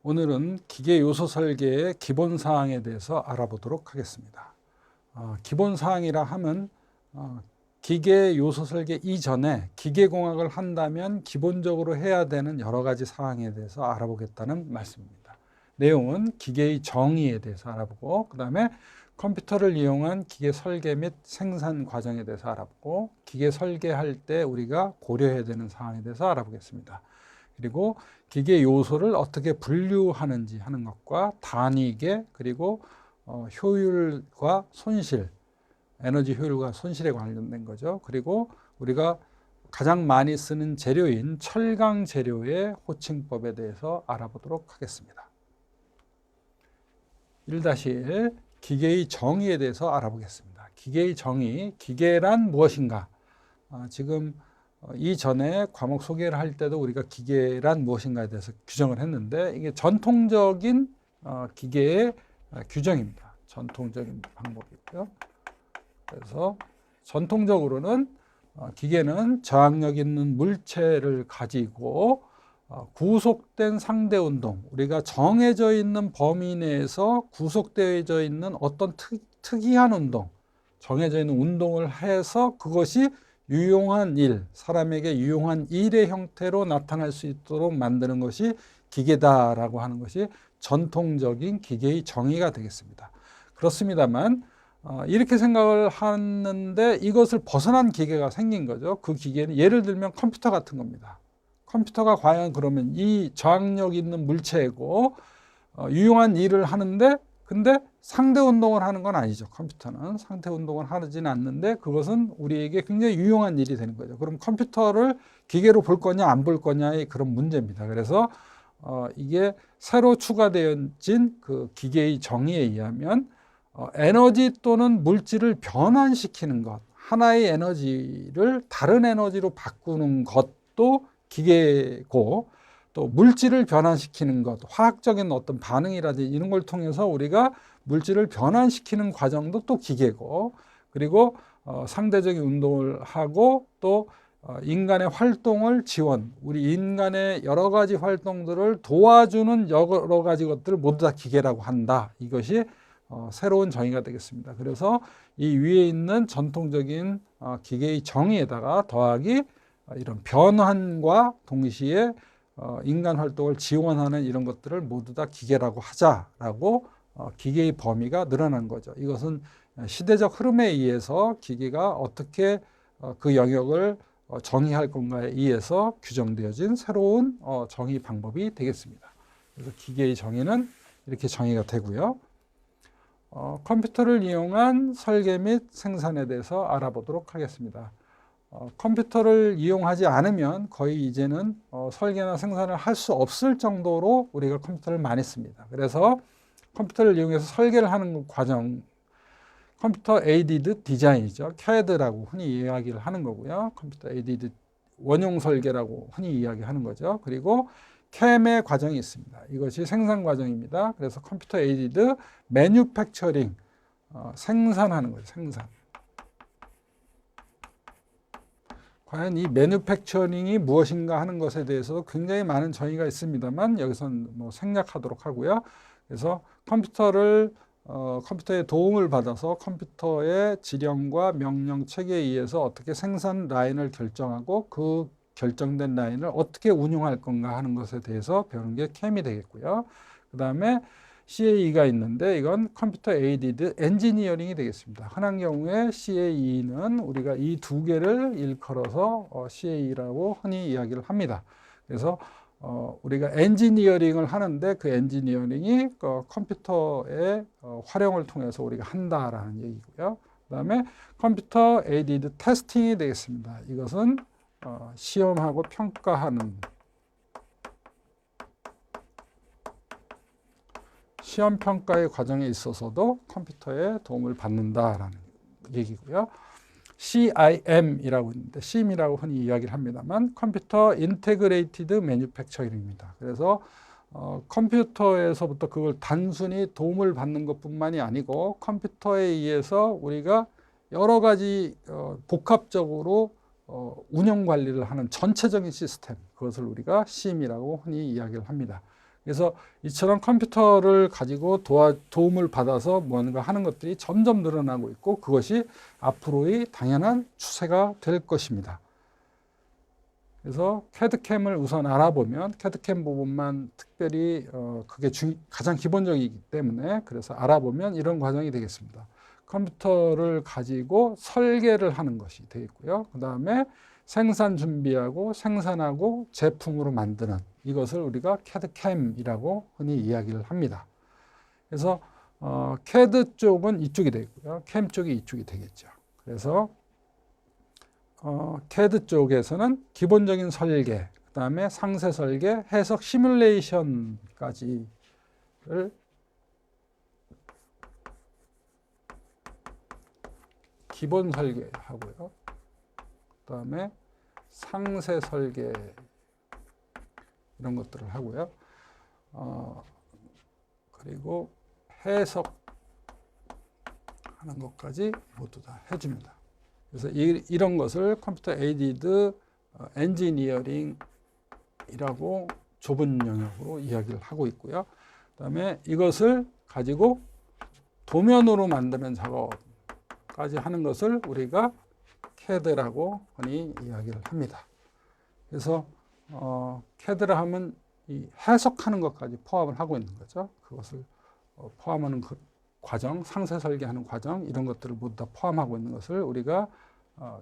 오늘은 기계 요소 설계의 기본 사항에 대해서 알아보도록 하겠습니다. 기본 사항이라 하면 기계 요소 설계 이전에 기계공학을 한다면 기본적으로 해야 되는 여러 가지 사항에 대해서 알아보겠다는 말씀입니다. 내용은 기계의 정의에 대해서 알아보고, 그 다음에 컴퓨터를 이용한 기계 설계 및 생산 과정에 대해서 알아보고, 기계 설계할 때 우리가 고려해야 되는 사항에 대해서 알아보겠습니다. 그리고 기계 요소를 어떻게 분류하는지 하는 것과 단위계, 그리고 효율과 손실, 에너지 효율과 손실에 관련된 거죠. 그리고 우리가 가장 많이 쓰는 재료인 철강 재료의 호칭법에 대해서 알아보도록 하겠습니다. 1-1 기계의 정의에 대해서 알아보겠습니다. 기계의 정의, 기계란 무엇인가? 지금 이전에 과목 소개를 할 때도 우리가 기계란 무엇인가에 대해서 규정을 했는데, 이게 전통적인 기계의 규정입니다. 전통적인 방법이고요. 그래서 전통적으로는 기계는 저항력 있는 물체를 가지고 구속된 상대 운동, 우리가 정해져 있는 범위 내에서 구속되어져 있는 어떤 특이한 운동, 정해져 있는 운동을 해서 그것이 유용한 일, 사람에게 유용한 일의 형태로 나타날 수 있도록 만드는 것이 기계다라고 하는 것이 전통적인 기계의 정의가 되겠습니다. 그렇습니다만 이렇게 생각을 하는데 이것을 벗어난 기계가 생긴 거죠. 그 기계는 예를 들면 컴퓨터 같은 겁니다. 컴퓨터가 과연 그러면 이 저항력 있는 물체고 유용한 일을 하는데, 근데 상대 운동을 하는 건 아니죠. 컴퓨터는 상대 운동을 하지는 않는데 그것은 우리에게 굉장히 유용한 일이 되는 거죠. 그럼 컴퓨터를 기계로 볼 거냐 안 볼 거냐의 그런 문제입니다. 그래서 이게 새로 추가되어진 그 기계의 정의에 의하면 에너지 또는 물질을 변환시키는 것, 하나의 에너지를 다른 에너지로 바꾸는 것도 기계고, 또 물질을 변환시키는 것, 화학적인 어떤 반응이라든지 이런 걸 통해서 우리가 물질을 변환시키는 과정도 또 기계고, 그리고 상대적인 운동을 하고 또 인간의 활동을 지원, 우리 인간의 여러 가지 활동들을 도와주는 여러 가지 것들을 모두 다 기계라고 한다. 이것이 새로운 정의가 되겠습니다. 그래서 이 위에 있는 전통적인 기계의 정의에다가 더하기 이런 변환과 동시에 인간 활동을 지원하는 이런 것들을 모두 다 기계라고 하자라고 기계의 범위가 늘어난 거죠. 이것은 시대적 흐름에 의해서 기계가 어떻게 그 영역을 정의할 건가에 의해서 규정되어진 새로운 정의 방법이 되겠습니다. 그래서 기계의 정의는 이렇게 정의가 되고요. 컴퓨터를 이용한 설계 및 생산에 대해서 알아보도록 하겠습니다. 컴퓨터를 이용하지 않으면 거의 이제는 설계나 생산을 할 수 없을 정도로 우리가 컴퓨터를 많이 씁니다. 그래서 컴퓨터를 이용해서 설계를 하는 과정, 컴퓨터 에이디드 디자인이죠. CAD라고 흔히 이야기를 하는 거고요. 컴퓨터 에이디드 원용 설계라고 흔히 이야기하는 거죠. 그리고 CAM의 과정이 있습니다. 이것이 생산 과정입니다. 그래서 컴퓨터 에이디드 매뉴팩처링, 생산하는 거죠. 생산. 과연 이 매뉴팩처링이 무엇인가 하는 것에 대해서 굉장히 많은 정의가 있습니다만 여기서는 생략하도록 하고요. 그래서 컴퓨터의 도움을 받아서 컴퓨터의 지령과 명령 체계에 의해서 어떻게 생산 라인을 결정하고 그 결정된 라인을 어떻게 운용할 건가 하는 것에 대해서 배우는 게 CAM이 되겠고요. 그 다음에 CAE가 있는데 이건 컴퓨터 에이디드 엔지니어링이 되겠습니다. 흔한 경우에 CAE는 우리가 이 두 개를 일컬어서 CAE라고 흔히 이야기를 합니다. 그래서 우리가 엔지니어링을 하는데 그 엔지니어링이 컴퓨터의 활용을 통해서 우리가 한다라는 얘기고요. 그 다음에 컴퓨터 에이디드 테스팅이 되겠습니다. 이것은 시험하고 평가하는, 시험 평가의 과정에 있어서도 컴퓨터의 도움을 받는다라는 얘기고요. CIM이라고 있는데 CIM이라고 흔히 이야기를 합니다만 컴퓨터 인테그레이티드 매뉴팩처링입니다. 그래서 컴퓨터에서부터 그걸 단순히 도움을 받는 것뿐만이 아니고 컴퓨터에 의해서 우리가 여러 가지 복합적으로 운영 관리를 하는 전체적인 시스템, 그것을 우리가 CIM이라고 흔히 이야기를 합니다. 그래서 이처럼 컴퓨터를 가지고 도움을 받아서 뭔가 하는 것들이 점점 늘어나고 있고 그것이 앞으로의 당연한 추세가 될 것입니다. 그래서 캐드캠을 우선 알아보면 캐드캠 부분만 특별히 그게 가장 기본적이기 때문에 그래서 알아보면 이런 과정이 되겠습니다. 컴퓨터를 가지고 설계를 하는 것이 되겠고요. 그 다음에 생산 준비하고 생산하고 제품으로 만드는 이것을 우리가 캐드캠이라고 흔히 이야기를 합니다. 그래서 캐드 쪽은 이쪽이 되고요. 캠 쪽이 이쪽이 되겠죠. 그래서 캐드 쪽에서는 기본적인 설계, 그 다음에 상세 설계, 해석 시뮬레이션까지를 기본 설계하고요. 그 다음에 상세 설계 이런 것들을 하고요. 그리고 해석하는 것까지 모두 다 해줍니다. 그래서 이런 것을 컴퓨터 에이디드 엔지니어링이라고 좁은 영역으로 이야기를 하고 있고요. 그 다음에 이것을 가지고 도면으로 만드는 작업까지 하는 것을 우리가 캐드라고 흔히 이야기를 합니다. 그래서 캐드라 하면 이 해석하는 것까지 포함을 하고 있는 거죠. 그것을 포함하는 그 과정, 상세 설계하는 과정 이런 것들을 모두 다 포함하고 있는 것을 우리가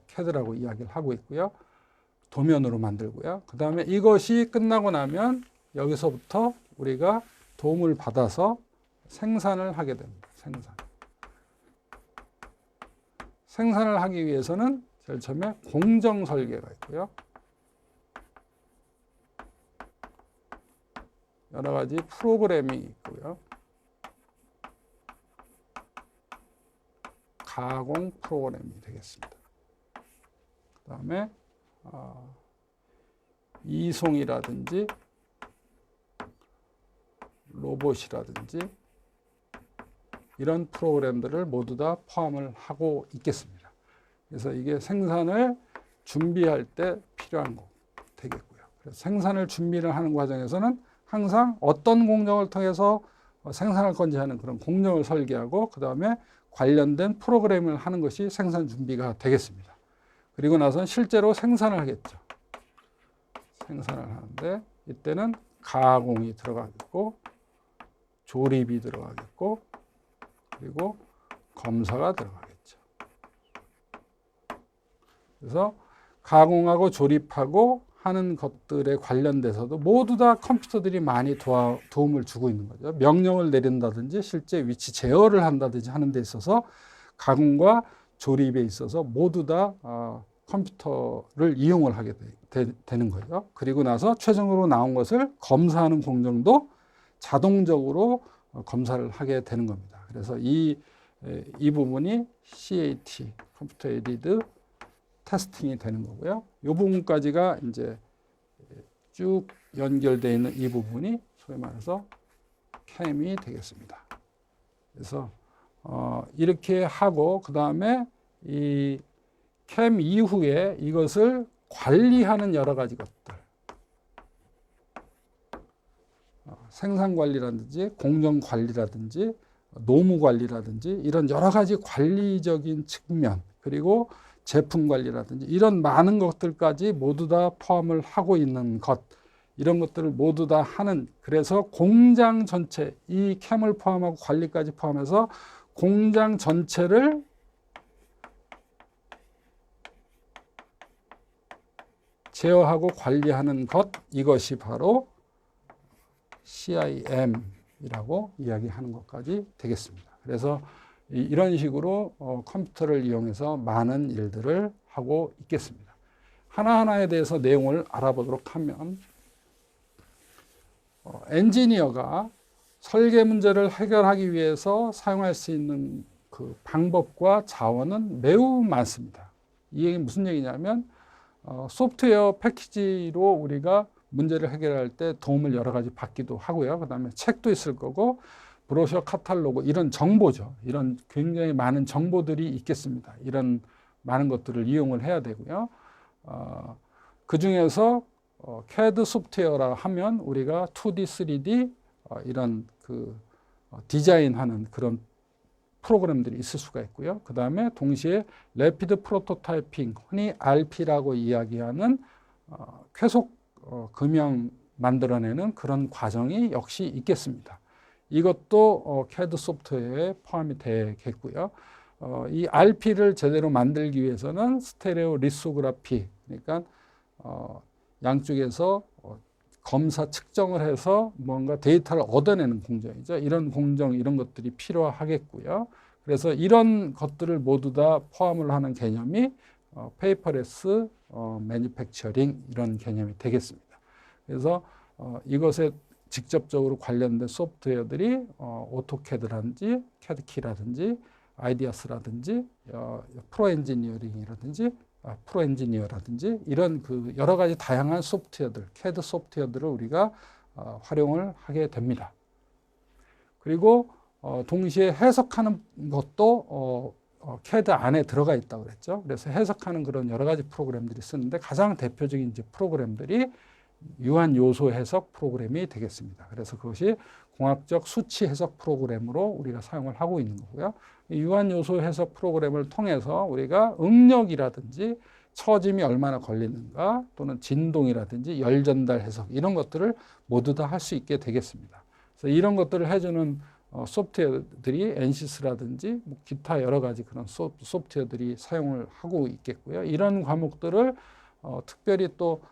캐드라고 이야기를 하고 있고요. 도면으로 만들고요. 그 다음에 이것이 끝나고 나면 여기서부터 우리가 도움을 받아서 생산을 하게 됩니다. 생산을 하기 위해서는 제일 처음에 공정 설계가 있고요. 여러 가지 프로그램이 있고요. 가공 프로그램이 되겠습니다. 그 다음에 이송이라든지 로봇이라든지 이런 프로그램들을 모두 다 포함을 하고 있겠습니다. 그래서 이게 생산을 준비할 때 필요한 거 되겠고요. 그래서 생산을 준비를 하는 과정에서는 항상 어떤 공정을 통해서 생산할 건지 하는 그런 공정을 설계하고 그 다음에 관련된 프로그램을 하는 것이 생산 준비가 되겠습니다. 그리고 나서 실제로 생산을 하겠죠. 생산을 하는데 이때는 가공이 들어가겠고 조립이 들어가겠고 그리고 검사가 들어가겠죠. 그래서 가공하고 조립하고 하는 것들에 관련돼서도 모두 다 컴퓨터들이 많이 도움을 주고 있는 거죠. 명령을 내린다든지 실제 위치 제어를 한다든지 하는 데 있어서 가공과 조립에 있어서 모두 다 컴퓨터를 이용을 하게 되는 거죠. 그리고 나서 최종적으로 나온 것을 검사하는 공정도 자동적으로 검사를 하게 되는 겁니다. 그래서 이 부분이 CAT, 컴퓨터 에이디드 테스팅이 되는 거고요. 이 부분까지가 이제 쭉 연결되어 있는 이 부분이 소위 말해서 캠이 되겠습니다. 그래서 이렇게 하고 그 다음에 이 캠 이후에 이것을 관리하는 여러 가지 것들, 생산 관리라든지 공정 관리라든지 노무 관리라든지 이런 여러 가지 관리적인 측면 그리고 제품 관리라든지 이런 많은 것들까지 모두 다 포함을 하고 있는 것 이런 것들을 모두 다 하는 그래서 공장 전체 이 캠을 포함하고 관리까지 포함해서 공장 전체를 제어하고 관리하는 것 이것이 바로 CIM이라고 이야기하는 것까지 되겠습니다. 그래서 이런 식으로 컴퓨터를 이용해서 많은 일들을 하고 있겠습니다. 하나하나에 대해서 내용을 알아보도록 하면 엔지니어가 설계 문제를 해결하기 위해서 사용할 수 있는 그 방법과 자원은 매우 많습니다. 이 얘기는 무슨 얘기냐면 소프트웨어 패키지로 우리가 문제를 해결할 때 도움을 여러 가지 받기도 하고요. 그 다음에 책도 있을 거고 브로셔, 카탈로그 이런 정보죠. 이런 굉장히 많은 정보들이 있겠습니다. 이런 많은 것들을 이용을 해야 되고요. 그 중에서 CAD 소프트웨어라 하면 우리가 2D, 3D 이런 디자인하는 그런 프로그램들이 있을 수가 있고요. 그 다음에 동시에 래피드 프로토타이핑, 흔히 RP라고 이야기하는 쾌속 금형 만들어내는 그런 과정이 역시 있겠습니다. 이것도 CAD 소프트웨어에 포함이 되겠고요. 이 RP를 제대로 만들기 위해서는 스테레오 리소그라피, 그러니까 양쪽에서 검사 측정을 해서 뭔가 데이터를 얻어내는 공정이죠. 이런 공정, 이런 것들이 필요하겠고요. 그래서 이런 것들을 모두 다 포함을 하는 개념이 페이퍼레스 매니팩처링 이런 개념이 되겠습니다. 그래서 이것에 직접적으로 관련된 소프트웨어들이 오토캐드라든지 캐드키라든지 아이디어스라든지 프로엔지니어라든지 이런 여러 가지 다양한 소프트웨어들, CAD 소프트웨어들을 우리가 활용을 하게 됩니다. 그리고 동시에 해석하는 것도 CAD 안에 들어가 있다고 그랬죠. 그래서 해석하는 그런 여러 가지 프로그램들이 쓰는데 가장 대표적인 이제 프로그램들이 유한 요소 해석 프로그램이 되겠습니다. 그래서 그것이 공학적 수치 해석 프로그램으로 우리가 사용을 하고 있는 거고요. 유한 요소 해석 프로그램을 통해서 우리가 응력이라든지 처짐이 얼마나 걸리는가 또는 진동이라든지 열 전달 해석 이런 것들을 모두 다 할 수 있게 되겠습니다. 그래서 이런 것들을 해주는 소프트웨어들이 엔시스라든지 기타 여러 가지 그런 소프트웨어들이 사용을 하고 있겠고요. 이런 과목들을 특별히 또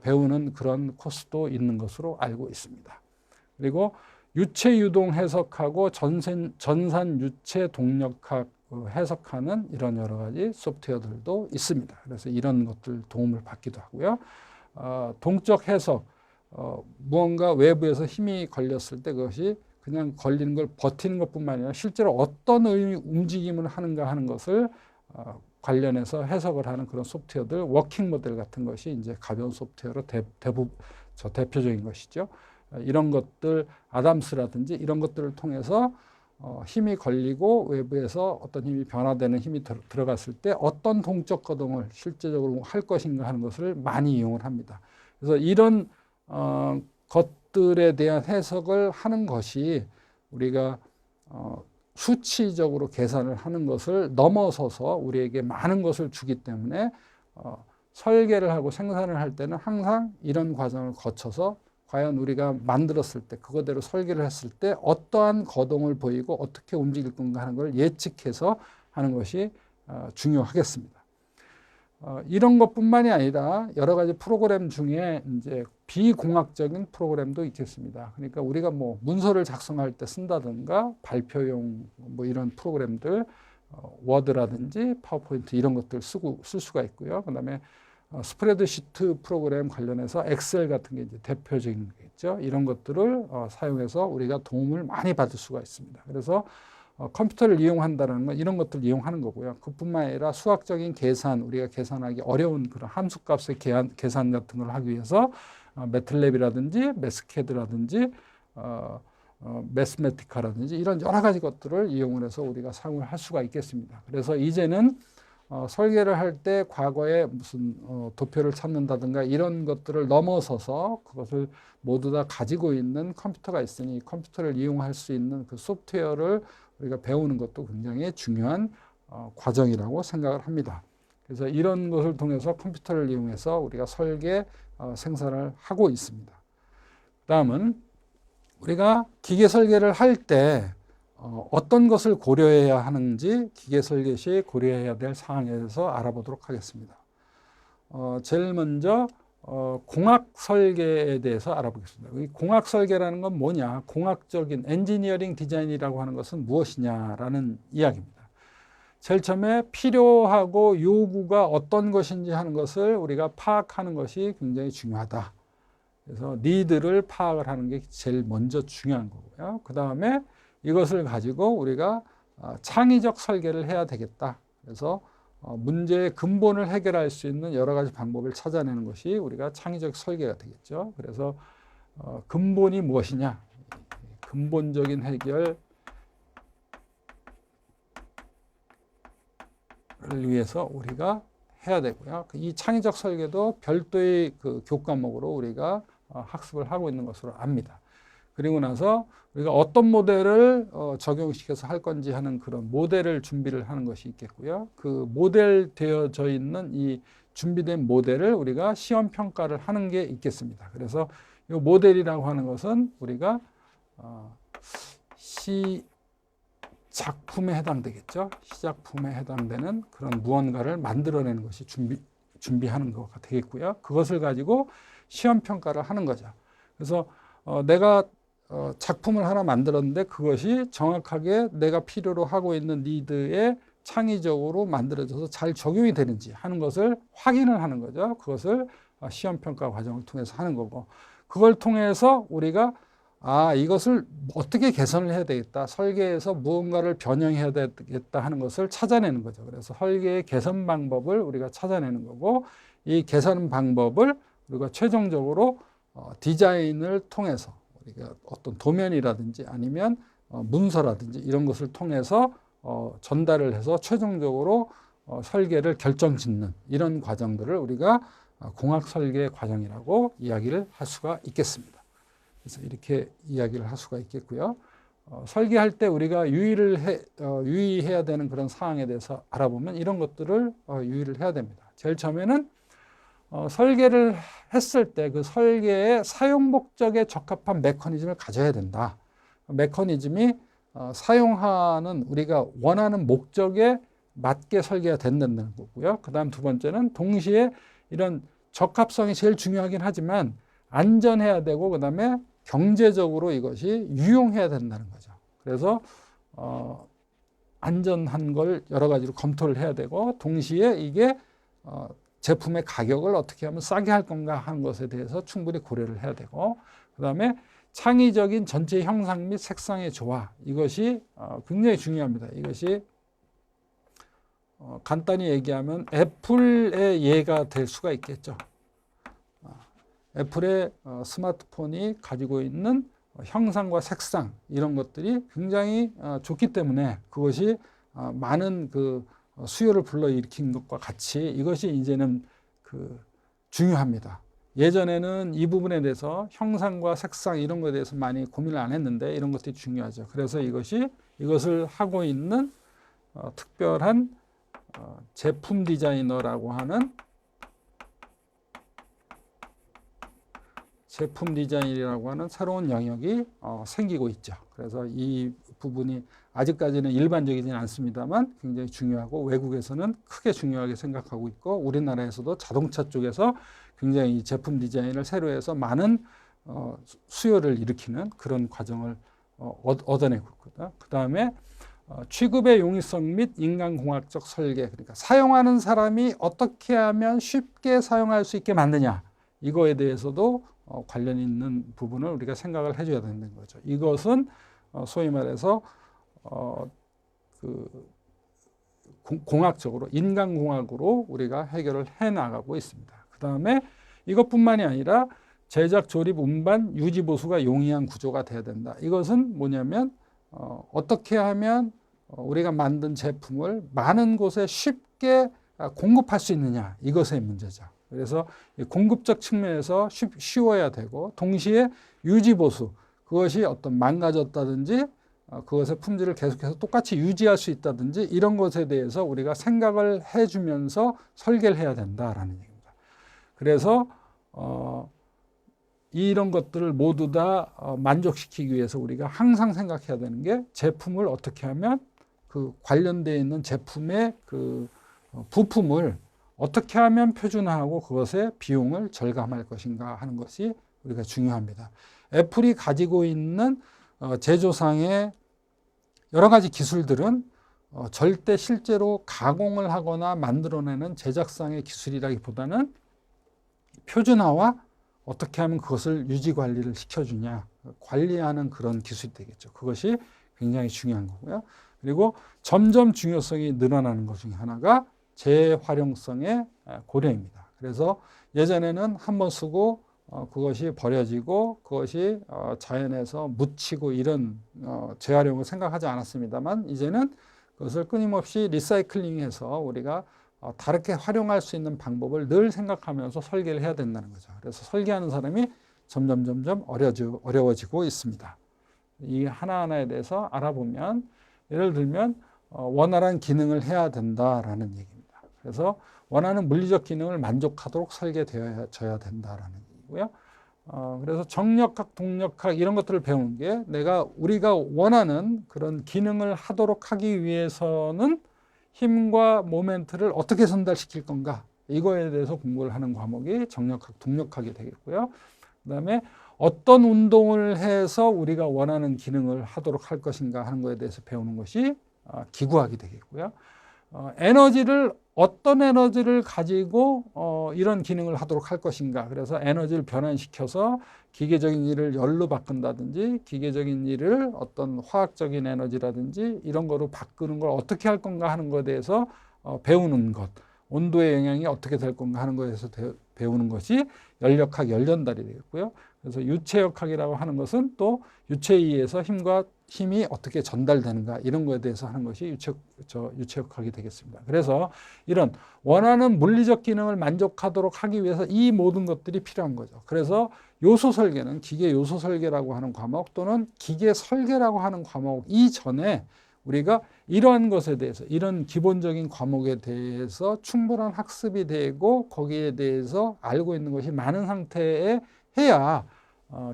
배우는 그런 코스도 있는 것으로 알고 있습니다. 그리고 유체 유동 해석하고 전산 유체 동력학 해석하는 이런 여러 가지 소프트웨어들도 있습니다. 그래서 이런 것들 도움을 받기도 하고요. 동적 해석, 무언가 외부에서 힘이 걸렸을 때 그것이 그냥 걸리는 걸 버티는 것뿐만 아니라 실제로 어떤 움직임을 하는가 하는 것을 관련해서 해석을 하는 그런 소프트웨어들, 워킹 모델 같은 것이 이제 가벼운 소프트웨어로 대표적인 것이죠. 이런 것들, 아담스라든지 이런 것들을 통해서 힘이 걸리고 외부에서 어떤 힘이 변화되는 힘이 들어갔을 때 어떤 동적 거동을 실제적으로 할 것인가 하는 것을 많이 이용을 합니다. 그래서 이런 것들에 대한 해석을 하는 것이 우리가 수치적으로 계산을 하는 것을 넘어서서 우리에게 많은 것을 주기 때문에 설계를 하고 생산을 할 때는 항상 이런 과정을 거쳐서 과연 우리가 만들었을 때 그거대로 설계를 했을 때 어떠한 거동을 보이고 어떻게 움직일 건가 하는 걸 예측해서 하는 것이 중요하겠습니다. 이런 것뿐만이 아니라 여러 가지 프로그램 중에 이제 비공학적인 프로그램도 있겠습니다. 그러니까 우리가 뭐 문서를 작성할 때 쓴다든가 발표용 뭐 이런 프로그램들 워드라든지 파워포인트 이런 것들 쓸 수가 있고요. 그다음에 스프레드시트 프로그램 관련해서 엑셀 같은 게 이제 대표적인 거겠죠. 이런 것들을 사용해서 우리가 도움을 많이 받을 수가 있습니다. 그래서 컴퓨터를 이용한다는 건 이런 것들을 이용하는 거고요. 그뿐만 아니라 수학적인 계산, 우리가 계산하기 어려운 그런 함수값의 계산 같은 걸 하기 위해서 매틀랩이라든지 매스캐드라든지 매스메티카라든지 이런 여러 가지 것들을 이용을 해서 우리가 사용을 할 수가 있겠습니다. 그래서 이제는 설계를 할 때 과거에 무슨 도표를 찾는다든가 이런 것들을 넘어서서 그것을 모두 다 가지고 있는 컴퓨터가 있으니 컴퓨터를 이용할 수 있는 그 소프트웨어를 우리가 배우는 것도 굉장히 중요한 과정이라고 생각을 합니다. 그래서 이런 것을 통해서 컴퓨터를 이용해서 우리가 설계, 생산을 하고 있습니다. 다음은 우리가 기계 설계를 할 때 어떤 것을 고려해야 하는지 기계 설계 시 고려해야 될 사항에 대해서 알아보도록 하겠습니다. 제일 먼저 공학 설계에 대해서 알아보겠습니다. 이 공학 설계라는 건 뭐냐? 공학적인 엔지니어링 디자인이라고 하는 것은 무엇이냐라는 이야기입니다. 제일 처음에 필요하고 요구가 어떤 것인지 하는 것을 우리가 파악하는 것이 굉장히 중요하다. 그래서 니드를 파악을 하는 게 제일 먼저 중요한 거고요. 그 다음에 이것을 가지고 우리가 창의적 설계를 해야 되겠다. 그래서 문제의 근본을 해결할 수 있는 여러 가지 방법을 찾아내는 것이 우리가 창의적 설계가 되겠죠. 그래서 근본이 무엇이냐? 근본적인 해결을 위해서 우리가 해야 되고요. 이 창의적 설계도 별도의 그 교과목으로 우리가 학습을 하고 있는 것으로 압니다. 그리고 나서 우리가 어떤 모델을 적용시켜서 할 건지 하는 그런 모델을 준비를 하는 것이 있겠고요. 그 모델 되어져 있는 이 준비된 모델을 우리가 시험 평가를 하는 게 있겠습니다. 그래서 이 모델이라고 하는 것은 우리가 시작품에 해당되겠죠. 시작품에 해당되는 그런 무언가를 만들어내는 것이 준비하는 것가 되겠고요. 그것을 가지고 시험 평가를 하는 거죠. 그래서 내가 작품을 하나 만들었는데 그것이 정확하게 내가 필요로 하고 있는 니드에 창의적으로 만들어져서 잘 적용이 되는지 하는 것을 확인을 하는 거죠. 그것을 시험 평가 과정을 통해서 하는 거고, 그걸 통해서 우리가 이것을 어떻게 개선을 해야 되겠다, 설계에서 무언가를 변형해야 되겠다 하는 것을 찾아내는 거죠. 그래서 설계의 개선 방법을 우리가 찾아내는 거고, 이 개선 방법을 우리가 최종적으로 디자인을 통해서 우리가 어떤 도면이라든지 아니면 문서라든지 이런 것을 통해서 전달을 해서 최종적으로 설계를 결정짓는 이런 과정들을 우리가 공학 설계 과정이라고 이야기를 할 수가 있겠습니다. 그래서 이렇게 이야기를 할 수가 있겠고요. 설계할 때 우리가 유의해야 되는 그런 사항에 대해서 알아보면 이런 것들을 유의를 해야 됩니다. 제일 처음에는 설계를 했을 때 그 설계의 사용 목적에 적합한 메커니즘을 가져야 된다. 메커니즘이 사용하는 우리가 원하는 목적에 맞게 설계가 된다는 거고요. 그 다음 두 번째는 동시에 이런 적합성이 제일 중요하긴 하지만 안전해야 되고, 그 다음에 경제적으로 이것이 유용해야 된다는 거죠. 그래서 안전한 걸 여러 가지로 검토를 해야 되고, 동시에 이게 제품의 가격을 어떻게 하면 싸게 할 건가 하는 것에 대해서 충분히 고려를 해야 되고, 그 다음에 창의적인 전체 형상 및 색상의 조화, 이것이 굉장히 중요합니다. 이것이 간단히 얘기하면 애플의 예가 될 수가 있겠죠. 애플의 스마트폰이 가지고 있는 형상과 색상 이런 것들이 굉장히 좋기 때문에 그것이 많은 그 수요를 불러일으킨 것과 같이 이것이 이제는 중요합니다. 예전에는 이 부분에 대해서 형상과 색상 이런 것에 대해서 많이 고민을 안 했는데 이런 것들이 중요하죠. 그래서 이것을 하고 있는 특별한 제품 디자이너라고 하는 제품 디자인이라고 하는 새로운 영역이 생기고 있죠. 그래서 이 부분이 아직까지는 일반적이지는 않습니다만 굉장히 중요하고, 외국에서는 크게 중요하게 생각하고 있고, 우리나라에서도 자동차 쪽에서 굉장히 이 제품 디자인을 새로 해서 많은 수요를 일으키는 그런 과정을 얻어내고 있거든요. 그 다음에 취급의 용이성 및 인간공학적 설계, 그러니까 사용하는 사람이 어떻게 하면 쉽게 사용할 수 있게 만드냐, 이거에 대해서도 관련 있는 부분을 우리가 생각을 해줘야 되는 거죠. 이것은 소위 말해서 공학적으로, 인간공학으로 우리가 해결을 해 나가고 있습니다. 그 다음에 이것뿐만이 아니라 제작, 조립, 운반, 유지, 보수가 용이한 구조가 돼야 된다. 이것은 뭐냐면 어떻게 하면 우리가 만든 제품을 많은 곳에 쉽게 공급할 수 있느냐, 이것의 문제죠. 그래서 공급적 측면에서 쉬워야 되고, 동시에 유지, 보수, 그것이 어떤 망가졌다든지 그것의 품질을 계속해서 똑같이 유지할 수 있다든지 이런 것에 대해서 우리가 생각을 해주면서 설계를 해야 된다라는 얘기입니다. 그래서 이런 것들을 모두 다 만족시키기 위해서 우리가 항상 생각해야 되는 게, 제품을 어떻게 하면 그 관련되어 있는 제품의 그 부품을 어떻게 하면 표준화하고 그것의 비용을 절감할 것인가 하는 것이 우리가 중요합니다. 애플이 가지고 있는 제조상의 여러 가지 기술들은 절대 실제로 가공을 하거나 만들어내는 제작상의 기술이라기보다는 표준화와 어떻게 하면 그것을 유지 관리를 시켜주냐, 관리하는 그런 기술이 되겠죠. 그것이 굉장히 중요한 거고요. 그리고 점점 중요성이 늘어나는 것 중에 하나가 재활용성의 고려입니다. 그래서 예전에는 한 번 쓰고 그것이 버려지고 그것이 자연에서 묻히고 이런 재활용을 생각하지 않았습니다만, 이제는 그것을 끊임없이 리사이클링해서 우리가 다르게 활용할 수 있는 방법을 늘 생각하면서 설계를 해야 된다는 거죠. 그래서 설계하는 사람이 점점 어려워지고 있습니다. 이 하나하나에 대해서 알아보면, 예를 들면 원활한 기능을 해야 된다라는 얘기입니다. 그래서 원하는 물리적 기능을 만족하도록 설계되어져야 된다라는 얘기고요. 그래서 정력학, 동력학 이런 것들을 배우는 게 우리가 원하는 그런 기능을 하도록 하기 위해서는 힘과 모멘트를 어떻게 전달시킬 건가, 이거에 대해서 공부를 하는 과목이 정력학, 동력학이 되겠고요. 그다음에 어떤 운동을 해서 우리가 원하는 기능을 하도록 할 것인가 하는 것에 대해서 배우는 것이 기구학이 되겠고요. 어떤 에너지를 가지고 이런 기능을 하도록 할 것인가, 그래서 에너지를 변환시켜서 기계적인 일을 열로 바꾼다든지 기계적인 일을 어떤 화학적인 에너지라든지 이런 거로 바꾸는 걸 어떻게 할 건가 하는 것에 대해서 배우는 것, 온도의 영향이 어떻게 될 건가 하는 것에 대해서 배우는 것이 연력학, 연련달이 되겠고요. 그래서 유체역학이라고 하는 것은 또 유체에 의해서 힘이 어떻게 전달되는가 이런 것에 대해서 하는 것이 유체역학이 되겠습니다. 그래서 이런 원하는 물리적 기능을 만족하도록 하기 위해서 이 모든 것들이 필요한 거죠. 그래서 요소 설계는 기계 요소 설계라고 하는 과목 또는 기계 설계라고 하는 과목 이전에 우리가 이러한 것에 대해서, 이런 기본적인 과목에 대해서 충분한 학습이 되고 거기에 대해서 알고 있는 것이 많은 상태에 해야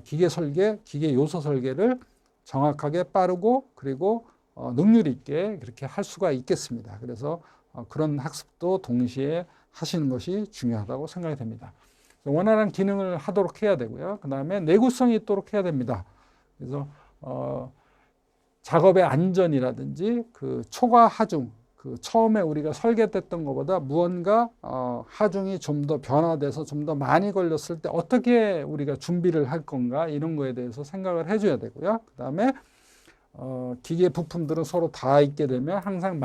기계 설계, 기계 요소 설계를 정확하게 빠르고 그리고 능률 있게 그렇게 할 수가 있겠습니다. 그래서 그런 학습도 동시에 하시는 것이 중요하다고 생각이 됩니다. 원활한 기능을 하도록 해야 되고요. 그 다음에 내구성이 있도록 해야 됩니다. 그래서 작업의 안전이라든지 그 초과 하중, 그 처음에 우리가 설계됐던 것보다 무언가 하중이 좀 더 변화돼서 좀 더 많이 걸렸을 때 어떻게 우리가 준비를 할 건가 이런 거에 대해서 생각을 해줘야 되고요. 그 다음에 기계 부품들은 서로 닿아 있게 되면 항상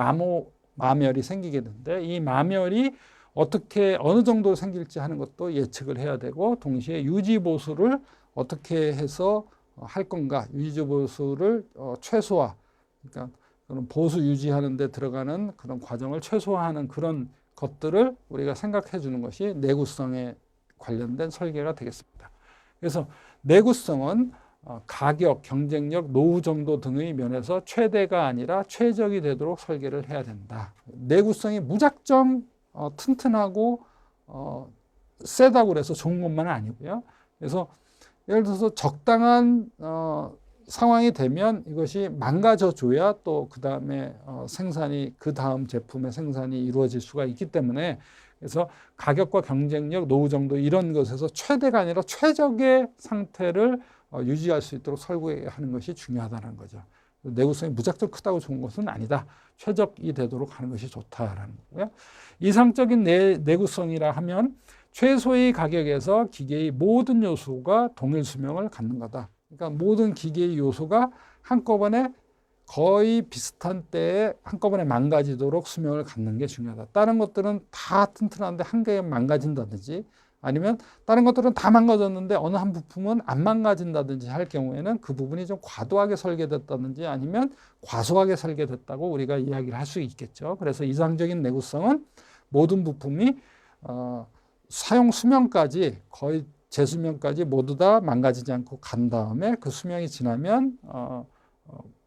마멸이 생기게 되는데 이 마멸이 어떻게 어느 정도 생길지 하는 것도 예측을 해야 되고 동시에 유지 보수를 어떻게 해서 할 건가, 유지 보수를 최소화, 그러니까 그런 보수 유지하는 데 들어가는 그런 과정을 최소화하는 그런 것들을 우리가 생각해 주는 것이 내구성에 관련된 설계가 되겠습니다. 그래서 내구성은 가격, 경쟁력, 노후 정도 등의 면에서 최대가 아니라 최적이 되도록 설계를 해야 된다. 내구성이 무작정 튼튼하고 세다고 그래서 좋은 것만은 아니고요. 그래서 예를 들어서 적당한 상황이 되면 이것이 망가져줘야 또 그 다음에 그 다음 제품의 생산이 이루어질 수가 있기 때문에 그래서 가격과 경쟁력, 노후 정도 이런 것에서 최대가 아니라 최적의 상태를 유지할 수 있도록 설계하는 것이 중요하다는 거죠. 내구성이 무작정 크다고 좋은 것은 아니다. 최적이 되도록 하는 것이 좋다라는 거고요. 이상적인 내구성이라 하면 최소의 가격에서 기계의 모든 요소가 동일 수명을 갖는 거다. 그러니까 모든 기계의 요소가 한꺼번에 거의 비슷한 때에 한꺼번에 망가지도록 수명을 갖는 게 중요하다. 다른 것들은 다 튼튼한데 한 개가 망가진다든지 아니면 다른 것들은 다 망가졌는데 어느 한 부품은 안 망가진다든지 할 경우에는 그 부분이 좀 과도하게 설계됐다든지 아니면 과소하게 설계됐다고 우리가 이야기를 할 수 있겠죠. 그래서 이상적인 내구성은 모든 부품이 사용 수명까지 거의 재수명까지 모두 다 망가지지 않고 간 다음에 그 수명이 지나면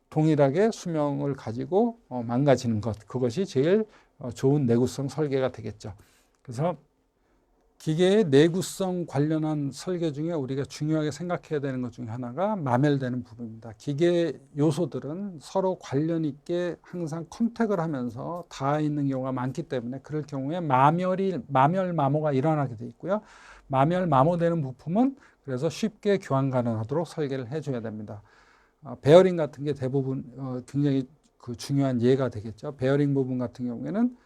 동일하게 수명을 가지고 망가지는 것, 그것이 제일 좋은 내구성 설계가 되겠죠. 그래서 기계의 내구성 관련한 설계 중에 우리가 중요하게 생각해야 되는 것 중에 하나가 마멸되는 부분입니다. 기계 요소들은 서로 관련 있게 항상 컨택을 하면서 닿아 있는 경우가 많기 때문에 그럴 경우에 마멸 마모가 일어나게 돼 있고요. 마멸 마모되는 부품은 그래서 쉽게 교환 가능하도록 설계를 해줘야 됩니다. 베어링 같은 게 대부분 굉장히 중요한 예가 되겠죠. 베어링 부분 같은 경우에는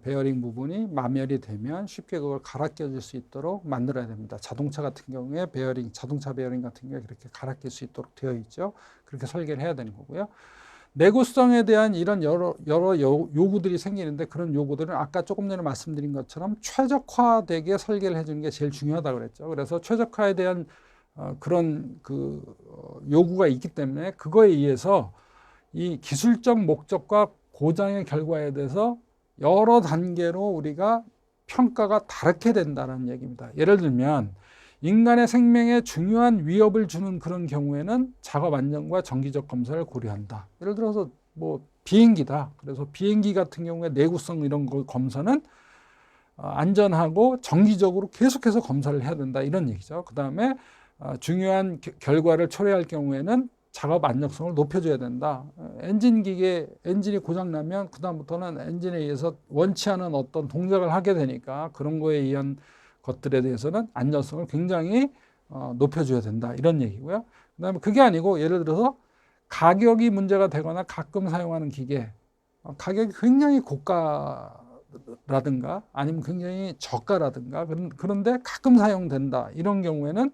베어링 부분이 마멸이 되면 쉽게 그걸 갈아 껴줄 수 있도록 만들어야 됩니다. 자동차 같은 경우에 자동차 베어링 같은 경우에 그렇게 갈아 낄 수 있도록 되어 있죠. 그렇게 설계를 해야 되는 거고요. 내구성에 대한 이런 여러 요구들이 생기는데 그런 요구들은 아까 조금 전에 말씀드린 것처럼 최적화되게 설계를 해주는 게 제일 중요하다고 그랬죠. 그래서 최적화에 대한 그런 요구가 있기 때문에 그거에 의해서 이 기술적 목적과 고장의 결과에 대해서 여러 단계로 우리가 평가가 다르게 된다는 얘기입니다. 예를 들면 인간의 생명에 중요한 위협을 주는 그런 경우에는 작업 안전과 정기적 검사를 고려한다. 예를 들어서 뭐 비행기다. 그래서 비행기 같은 경우에 내구성 이런 거 검사는 안전하고 정기적으로 계속해서 검사를 해야 된다. 이런 얘기죠. 그 다음에 중요한 결과를 초래할 경우에는 작업 안정성을 높여줘야 된다. 엔진이 고장나면 그다음부터는 엔진에 의해서 원치 않은 어떤 동작을 하게 되니까 그런 거에 의한 것들에 대해서는 안전성을 굉장히 높여줘야 된다. 이런 얘기고요. 그 다음에 그게 아니고 예를 들어서 가격이 문제가 되거나 가끔 사용하는 기계, 가격이 굉장히 고가라든가 아니면 굉장히 저가라든가 그런데 가끔 사용된다. 이런 경우에는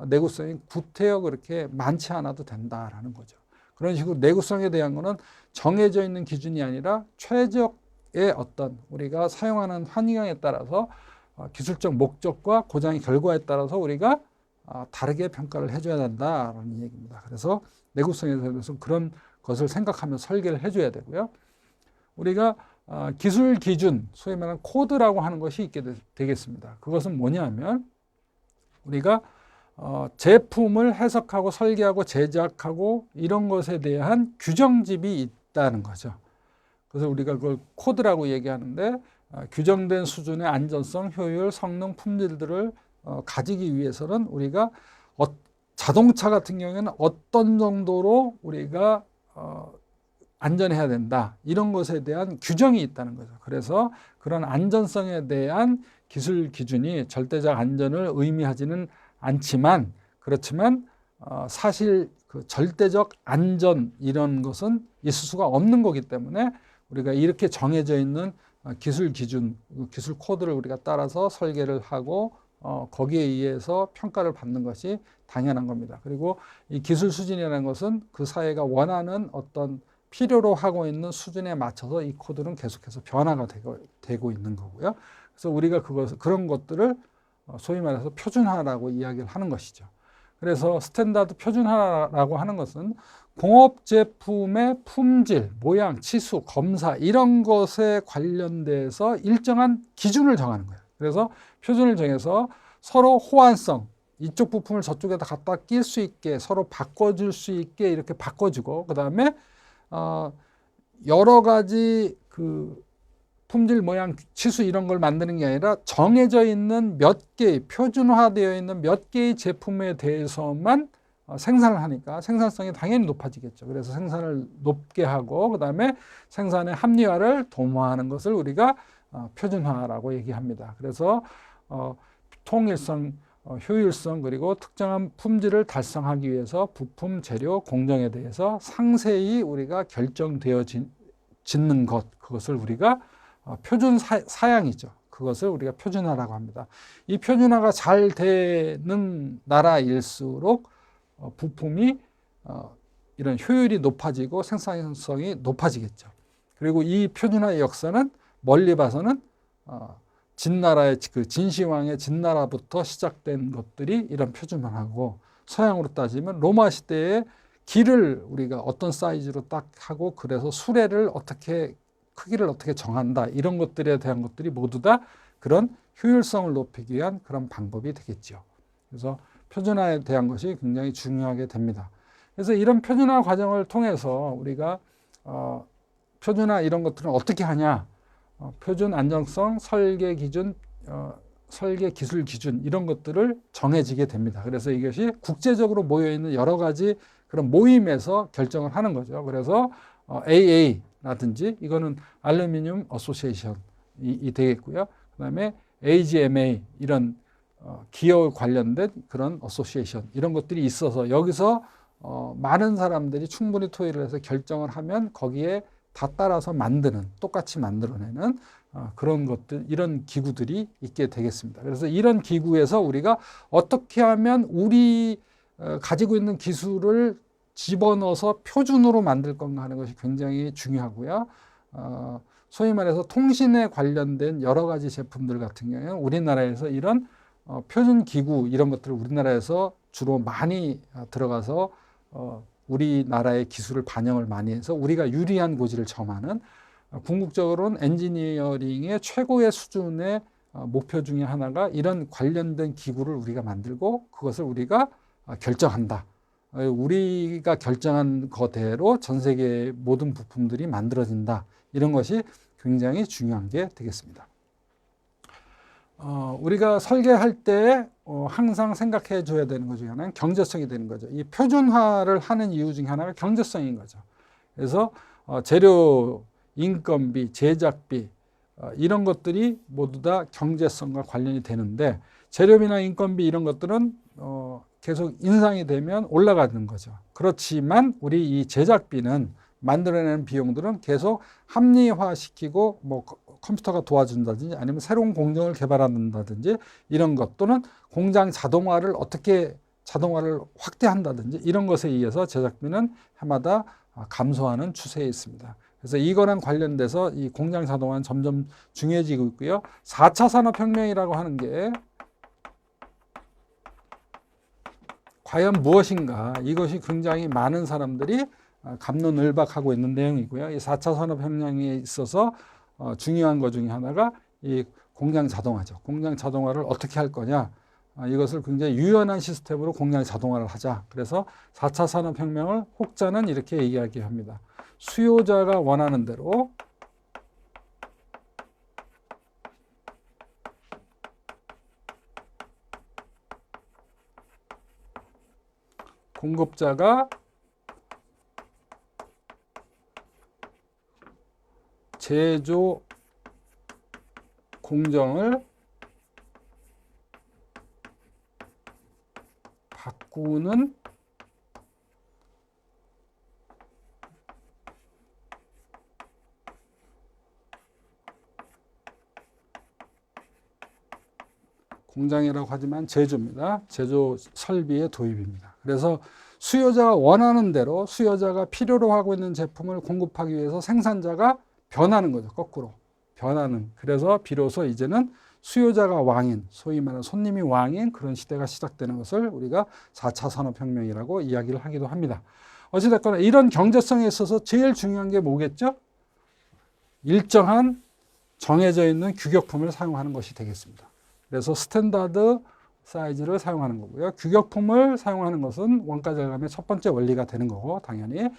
내구성이 구태여 그렇게 많지 않아도 된다라는 거죠. 그런 식으로 내구성에 대한 거는 정해져 있는 기준이 아니라 최적의 어떤 우리가 사용하는 환경에 따라서 기술적 목적과 고장의 결과에 따라서 우리가 다르게 평가를 해줘야 된다라는 얘기입니다. 그래서 내구성에 대해서 그런 것을 생각하며 설계를 해줘야 되고요. 우리가 기술 기준, 소위 말하는 코드라고 하는 것이 있게 되겠습니다. 그것은 뭐냐면 우리가 제품을 해석하고 설계하고 제작하고 이런 것에 대한 규정집이 있다는 거죠. 그래서 우리가 그걸 코드라고 얘기하는데 규정된 수준의 안전성, 효율, 성능, 품질들을 가지기 위해서는 우리가 자동차 같은 경우에는 어떤 정도로 우리가 안전해야 된다. 이런 것에 대한 규정이 있다는 거죠. 그래서 그런 안전성에 대한 기술 기준이 절대적 안전을 의미하지는 않지만 그렇지만 사실 그 절대적 안전 이런 것은 있을 수가 없는 거기 때문에 우리가 이렇게 정해져 있는 기술 기준, 기술 코드를 우리가 따라서 설계를 하고 거기에 의해서 평가를 받는 것이 당연한 겁니다. 그리고 이 기술 수준이라는 것은 그 사회가 원하는 어떤 필요로 하고 있는 수준에 맞춰서 이 코드는 계속해서 변화가 되고 있는 거고요. 그래서 우리가 그런 것들을 소위 말해서 표준화라고 이야기를 하는 것이죠. 그래서 스탠다드 표준화라고 하는 것은 공업 제품의 품질, 모양, 치수, 검사 이런 것에 관련돼서 일정한 기준을 정하는 거예요. 그래서 표준을 정해서 서로 호환성, 이쪽 부품을 저쪽에다 갖다 낄 수 있게 서로 바꿔줄 수 있게 이렇게 바꿔주고 그 다음에 여러 가지 그 품질, 모양, 치수 이런 걸 만드는 게 아니라 정해져 있는 몇 개, 표준화되어 있는 몇 개의 제품에 대해서만 생산을 하니까 생산성이 당연히 높아지겠죠. 그래서 생산을 높게 하고 그 다음에 생산의 합리화를 도모하는 것을 우리가 표준화라고 얘기합니다. 그래서 통일성, 효율성 그리고 특정한 품질을 달성하기 위해서 부품, 재료, 공정에 대해서 상세히 우리가 결정되어 짓는 것, 그것을 우리가 표준 사양이죠. 그것을 우리가 표준화라고 합니다. 이 표준화가 잘 되는 나라일수록 부품이 이런 효율이 높아지고 생산성이 높아지겠죠. 그리고 이 표준화의 역사는 멀리 봐서는 진나라의 그 진시황의 진나라부터 시작된 것들이 이런 표준화하고 서양으로 따지면 로마 시대에 길을 우리가 어떤 사이즈로 딱 하고 그래서 수레를 어떻게 크기를 어떻게 정한다 이런 것들에 대한 것들이 모두 다 그런 효율성을 높이기 위한 그런 방법이 되겠죠. 그래서 표준화에 대한 것이 굉장히 중요하게 됩니다. 그래서 이런 표준화 과정을 통해서 우리가 표준화 이런 것들은 어떻게 하냐 표준 안정성, 설계 기준, 설계 기술 기준 이런 것들을 정해지게 됩니다. 그래서 이것이 국제적으로 모여있는 여러 가지 그런 모임에서 결정을 하는 거죠. 그래서 AA라든지 이거는 알루미늄 어소시에이션이 되겠고요. 그 다음에 AGMA 이런 기업 관련된 그런 어소시에이션 이런 것들이 있어서 여기서 많은 사람들이 충분히 토의를 해서 결정을 하면 거기에 다 따라서 만드는 똑같이 만들어내는 그런 것들 이런 기구들이 있게 되겠습니다. 그래서 이런 기구에서 우리가 어떻게 하면 우리 가지고 있는 기술을 집어넣어서 표준으로 만들 건가 하는 것이 굉장히 중요하고요. 소위 말해서 통신에 관련된 여러 가지 제품들 같은 경우에는 우리나라에서 이런 표준 기구 이런 것들을 우리나라에서 주로 많이 들어가서 우리나라의 기술을 반영을 많이 해서 우리가 유리한 고지를 점하는 궁극적으로는 엔지니어링의 최고의 수준의 목표 중에 하나가 이런 관련된 기구를 우리가 만들고 그것을 우리가 결정한다. 우리가 결정한 거대로 전 세계 모든 부품들이 만들어진다. 이런 것이 굉장히 중요한 게 되겠습니다. 우리가 설계할 때 항상 생각해 줘야 되는 것 중에 하나는 경제성이 되는 거죠. 이 표준화를 하는 이유 중에 하나가 경제성인 거죠. 그래서 재료, 인건비, 제작비 이런 것들이 모두 다 경제성과 관련이 되는데 재료비나 인건비 이런 것들은 계속 인상이 되면 올라가는 거죠. 그렇지만 우리 이 제작비는 만들어내는 비용들은 계속 합리화시키고 뭐 컴퓨터가 도와준다든지 아니면 새로운 공정을 개발한다든지 이런 것 또는 공장 자동화를 어떻게 자동화를 확대한다든지 이런 것에 의해서 제작비는 해마다 감소하는 추세에 있습니다. 그래서 이거랑 관련돼서 이 공장 자동화는 점점 중요해지고 있고요. 4차 산업혁명이라고 하는 게 과연 무엇인가 이것이 굉장히 많은 사람들이 갑론을박하고 있는 내용이고요. 이 4차 산업혁명에 있어서 중요한 것 중에 하나가 이 공장 자동화죠. 공장 자동화를 어떻게 할 거냐. 이것을 굉장히 유연한 시스템으로 공장 자동화를 하자. 그래서 4차 산업혁명을 혹자는 이렇게 이야기합니다. 수요자가 원하는 대로 공급자가 제조 공정을 바꾸는 공장이라고 하지만 제조입니다. 제조 설비의 도입입니다. 그래서 수요자가 원하는 대로 수요자가 필요로 하고 있는 제품을 공급하기 위해서 생산자가 변하는 거죠. 거꾸로 변하는. 그래서 비로소 이제는 수요자가 왕인, 소위 말하는 손님이 왕인 그런 시대가 시작되는 것을 우리가 4차 산업혁명이라고 이야기를 하기도 합니다. 어찌됐거나 이런 경제성에 있어서 제일 중요한 게 뭐겠죠? 일정한 정해져 있는 규격품을 사용하는 것이 되겠습니다. 그래서 스탠다드 사이즈를 사용하는 거고요. 규격품을 사용하는 것은 원가 절감의 첫 번째 원리가 되는 거고 당연히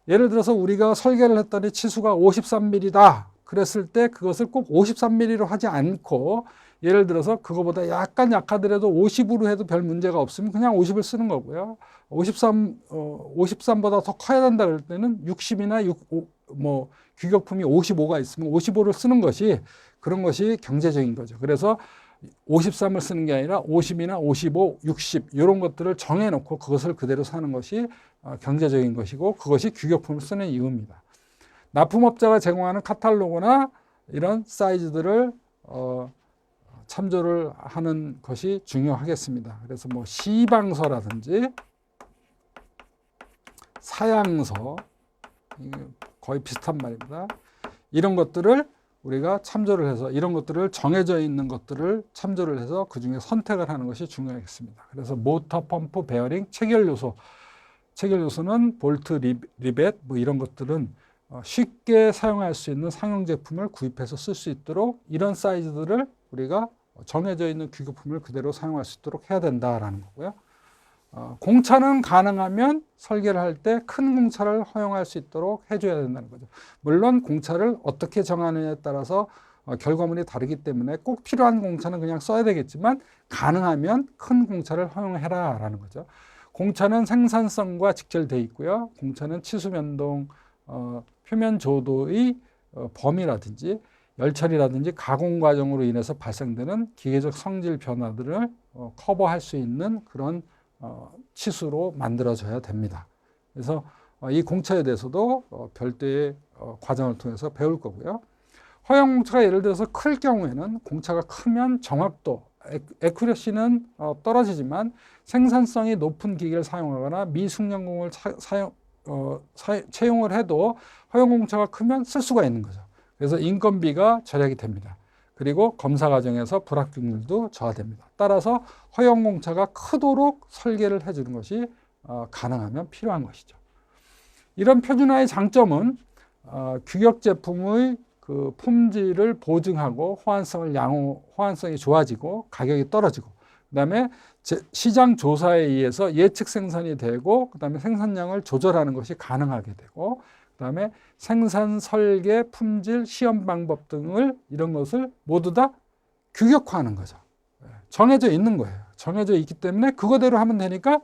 예를 들어서 우리가 설계를 했더니 치수가 53mm다. 그랬을 때 그것을 꼭 53mm로 하지 않고 예를 들어서 그거보다 약간 약하더라도 50으로 해도 별 문제가 없으면 그냥 50을 쓰는 거고요. 53보다 더 커야 된다 그럴 때는 60이나 규격품이 55가 있으면 55를 쓰는 것이 그런 것이 경제적인 거죠. 그래서 53을 쓰는 게 아니라 50이나 55, 60 이런 것들을 정해놓고 그것을 그대로 사는 것이 경제적인 것이고 그것이 규격품을 쓰는 이유입니다. 납품업자가 제공하는 카탈로그나 이런 사이즈들을 참조를 하는 것이 중요하겠습니다. 그래서 뭐 시방서라든지 사양서 거의 비슷한 말입니다. 이런 것들을 우리가 참조를 해서 이런 것들을 정해져 있는 것들을 참조를 해서 그중에 선택을 하는 것이 중요하겠습니다. 그래서 모터, 펌프, 베어링, 체결 요소. 체결 요소는 볼트, 리벳 뭐 이런 것들은 쉽게 사용할 수 있는 상용 제품을 구입해서 쓸 수 있도록 이런 사이즈들을 우리가 정해져 있는 규격품을 그대로 사용할 수 있도록 해야 된다라는 거고요. 공차는 가능하면 설계를 할 때 큰 공차를 허용할 수 있도록 해줘야 된다는 거죠. 물론 공차를 어떻게 정하느냐에 따라서 결과물이 다르기 때문에 꼭 필요한 공차는 그냥 써야 되겠지만 가능하면 큰 공차를 허용해라라는 거죠. 공차는 생산성과 직결되어 있고요. 공차는 치수 변동, 표면 조도의 범위라든지 열처리라든지 가공 과정으로 인해서 발생되는 기계적 성질 변화들을 커버할 수 있는 그런 치수로 만들어져야 됩니다. 그래서 이 공차에 대해서도 별도의 과정을 통해서 배울 거고요. 허용 공차가 예를 들어서 클 경우에는 공차가 크면 정확도, 에큐러시는 떨어지지만 생산성이 높은 기계를 사용하거나 미숙련공을 채용을 해도 허용 공차가 크면 쓸 수가 있는 거죠. 그래서 인건비가 절약이 됩니다. 그리고 검사 과정에서 불합격률도 저하됩니다. 따라서 허용 공차가 크도록 설계를 해주는 것이 가능하면 필요한 것이죠. 이런 표준화의 장점은 규격 제품의 그 품질을 보증하고 호환성이 좋아지고 가격이 떨어지고, 그다음에 시장 조사에 의해서 예측 생산이 되고, 그다음에 생산량을 조절하는 것이 가능하게 되고, 그다음에 생산 설계, 품질, 시험 방법 등을 이런 것을 모두 다 규격화하는 거죠. 정해져 있는 거예요. 정해져 있기 때문에 그거대로 하면 되니까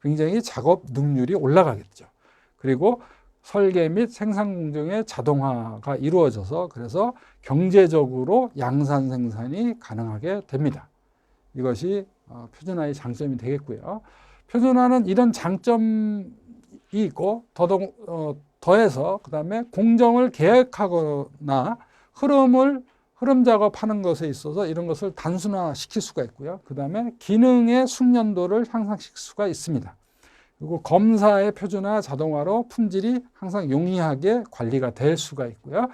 굉장히 작업 능률이 올라가겠죠. 그리고 설계 및 생산 공정의 자동화가 이루어져서 그래서 경제적으로 양산 생산이 가능하게 됩니다. 이것이 표준화의 장점이 되겠고요. 표준화는 이런 장점이 있고 더해서 그다음에 공정을 계획하거나 흐름 작업하는 것에 있어서 이런 것을 단순화시킬 수가 있고요. 그다음에 기능의 숙련도를 향상시킬 수가 있습니다. 그리고 검사의 표준화 자동화로 품질이 항상 용이하게 관리가 될 수가 있고요.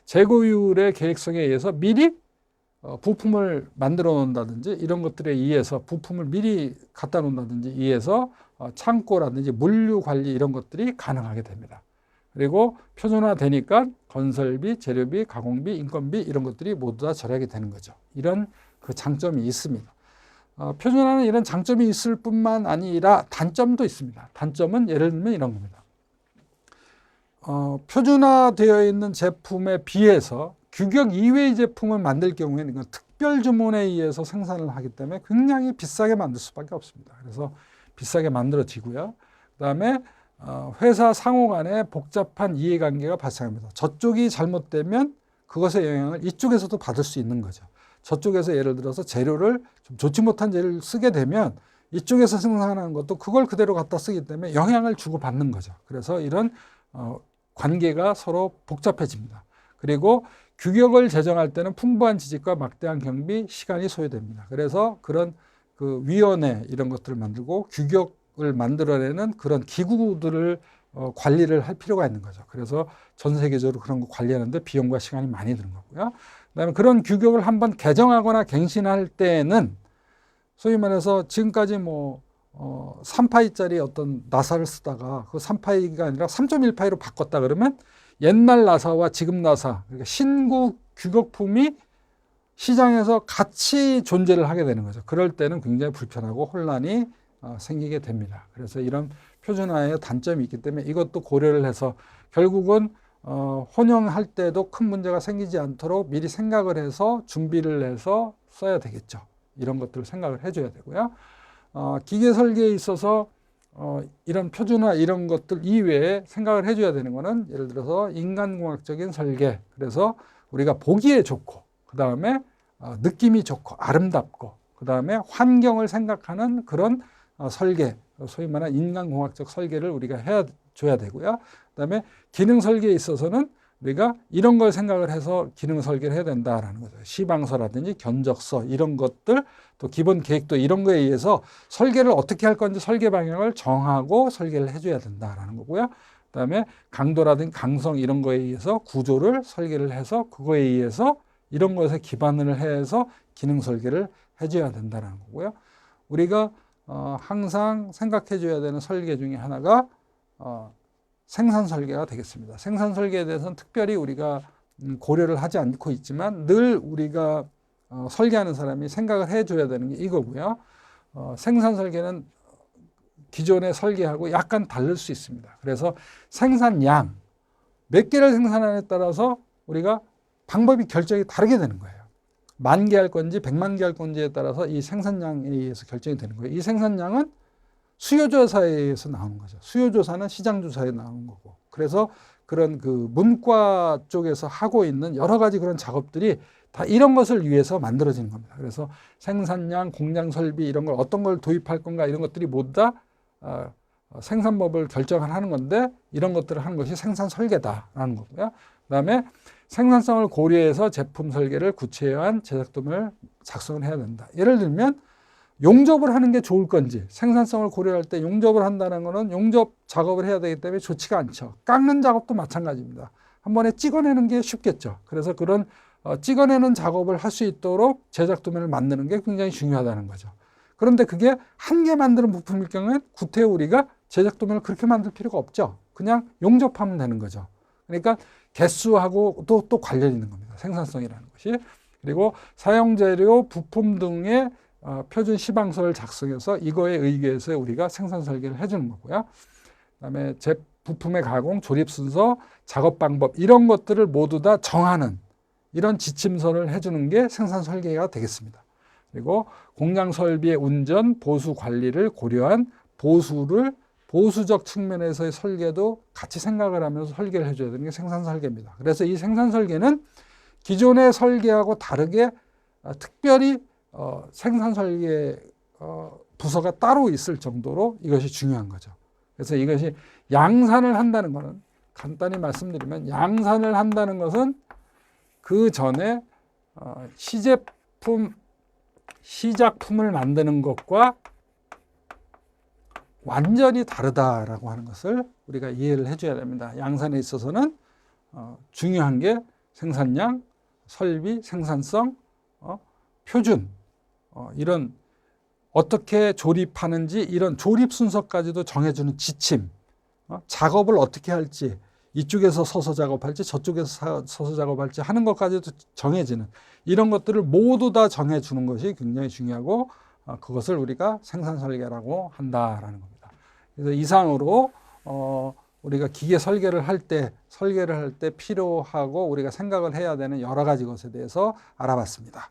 재고율의 계획성에 의해서 미리 부품을 만들어 놓는다든지 이런 것들에 의해서 부품을 미리 갖다 놓는다든지 의해서 창고라든지 물류 관리 이런 것들이 가능하게 됩니다. 그리고 표준화 되니까 건설비, 재료비, 가공비, 인건비 이런 것들이 모두 다 절약이 되는 거죠. 이런 그 장점이 있습니다. 표준화는 이런 장점이 있을 뿐만 아니라 단점도 있습니다. 단점은 예를 들면 이런 겁니다. 표준화되어 있는 제품에 비해서 규격 이외의 제품을 만들 경우에는 이건 특별 주문에 의해서 생산을 하기 때문에 굉장히 비싸게 만들 수밖에 없습니다. 그래서 비싸게 만들어지고요. 그다음에 회사 상호 간에 복잡한 이해관계가 발생합니다. 저쪽이 잘못되면 그것의 영향을 이쪽에서도 받을 수 있는 거죠. 저쪽에서 예를 들어서 재료를 좀 좋지 못한 재료를 쓰게 되면 이쪽에서 생산하는 것도 그걸 그대로 갖다 쓰기 때문에 영향을 주고받는 거죠. 그래서 이런 관계가 서로 복잡해집니다. 그리고 규격을 제정할 때는 풍부한 지식과 막대한 경비, 시간이 소요됩니다. 그래서 그런 그 위원회 이런 것들을 만들고 규격을 만들어내는 그런 기구들을 관리를 할 필요가 있는 거죠. 그래서 전 세계적으로 그런 거 관리하는데 비용과 시간이 많이 드는 거고요. 그다음에 그런 규격을 한번 개정하거나 갱신할 때에는 소위 말해서 지금까지 3파이짜리 어떤 나사를 쓰다가 그 3파이가 아니라 3.1파이로 바꿨다 그러면 옛날 나사와 지금 나사, 그러니까 신구 규격품이 시장에서 같이 존재를 하게 되는 거죠. 그럴 때는 굉장히 불편하고 혼란이 생기게 됩니다. 그래서 이런 표준화의 단점이 있기 때문에 이것도 고려를 해서 결국은 혼용할 때도 큰 문제가 생기지 않도록 미리 생각을 해서 준비를 해서 써야 되겠죠. 이런 것들을 생각을 해줘야 되고요. 기계 설계에 있어서 이런 표준화 이런 것들 이외에 생각을 해줘야 되는 거는 예를 들어서 인간공학적인 설계, 그래서 우리가 보기에 좋고 그 다음에 느낌이 좋고 아름답고 그 다음에 환경을 생각하는 그런 설계, 소위 말하는 인간공학적 설계를 우리가 해줘야 되고요. 그 다음에 기능 설계에 있어서는 우리가 이런 걸 생각을 해서 기능 설계를 해야 된다라는 거죠. 시방서라든지 견적서 이런 것들, 또 기본 계획도 이런 거에 의해서 설계를 어떻게 할 건지 설계 방향을 정하고 설계를 해줘야 된다라는 거고요. 그다음에 강도라든지 강성 이런 거에 의해서 구조를 설계를 해서 그거에 의해서 이런 것에 기반을 해서 기능 설계를 해줘야 된다는 거고요. 우리가 항상 생각해줘야 되는 설계 중에 하나가 생산 설계가 되겠습니다. 생산 설계에 대해서는 특별히 우리가 고려를 하지 않고 있지만 늘 우리가 설계하는 사람이 생각을 해줘야 되는 게 이거고요. 생산 설계는 기존의 설계하고 약간 다를 수 있습니다. 그래서 생산량, 몇 개를 생산하느냐에 따라서 우리가 방법이 결정이 다르게 되는 거예요. 10,000개 할 건지 100만 개 할 건지에 따라서 이 생산량에 의해서 결정이 되는 거예요. 이 생산량은 수요조사에 의해서 나오는 거죠. 수요조사는 시장조사에 나오는 거고. 그래서 그런 그 문과 쪽에서 하고 있는 여러 가지 그런 작업들이 다 이런 것을 위해서 만들어지는 겁니다. 그래서 생산량, 공장 설비 이런 걸 어떤 걸 도입할 건가 이런 것들이 모두 다 생산법을 결정하는 건데 이런 것들을 하는 것이 생산 설계다라는 거고요. 그다음에 생산성을 고려해서 제품 설계를 구체화한 제작도면을 작성을 해야 된다. 예를 들면 용접을 하는 게 좋을 건지 생산성을 고려할 때 용접을 한다는 것은 용접 작업을 해야 되기 때문에 좋지가 않죠. 깎는 작업도 마찬가지입니다. 한 번에 찍어내는 게 쉽겠죠. 그래서 그런 찍어내는 작업을 할 수 있도록 제작 도면을 만드는 게 굉장히 중요하다는 거죠. 그런데 그게 한 개 만드는 부품일 경우에 구태여 우리가 제작 도면을 그렇게 만들 필요가 없죠. 그냥 용접하면 되는 거죠. 그러니까 개수하고 또 관련이 있는 겁니다. 생산성이라는 것이. 그리고 사용재료, 부품 등의 표준 시방서를 작성해서 이거에 의거해서 우리가 생산 설계를 해주는 거고요. 그다음에 부품의 가공, 조립 순서, 작업 방법 이런 것들을 모두 다 정하는 이런 지침서를 해주는 게 생산 설계가 되겠습니다. 그리고 공장 설비의 운전, 보수 관리를 고려한 보수적 측면에서의 설계도 같이 생각을 하면서 설계를 해줘야 되는 게 생산 설계입니다. 그래서 이 생산 설계는 기존의 설계하고 다르게 특별히 생산 설계 부서가 따로 있을 정도로 이것이 중요한 거죠. 그래서 이것이 양산을 한다는 것은 간단히 말씀드리면 양산을 한다는 것은 그 전에 시작품을 만드는 것과 완전히 다르다라고 하는 것을 우리가 이해를 해줘야 됩니다. 양산에 있어서는 중요한 게 생산량, 설비, 생산성, 표준 이런 어떻게 조립하는지 이런 조립 순서까지도 정해주는 지침, 작업을 어떻게 할지 이쪽에서 서서 작업할지 저쪽에서 서서 작업할지 하는 것까지도 정해지는 이런 것들을 모두 다 정해주는 것이 굉장히 중요하고 그것을 우리가 생산 설계라고 한다라는 겁니다. 그래서 이상으로 우리가 기계 설계를 할 때 필요하고 우리가 생각을 해야 되는 여러 가지 것에 대해서 알아봤습니다.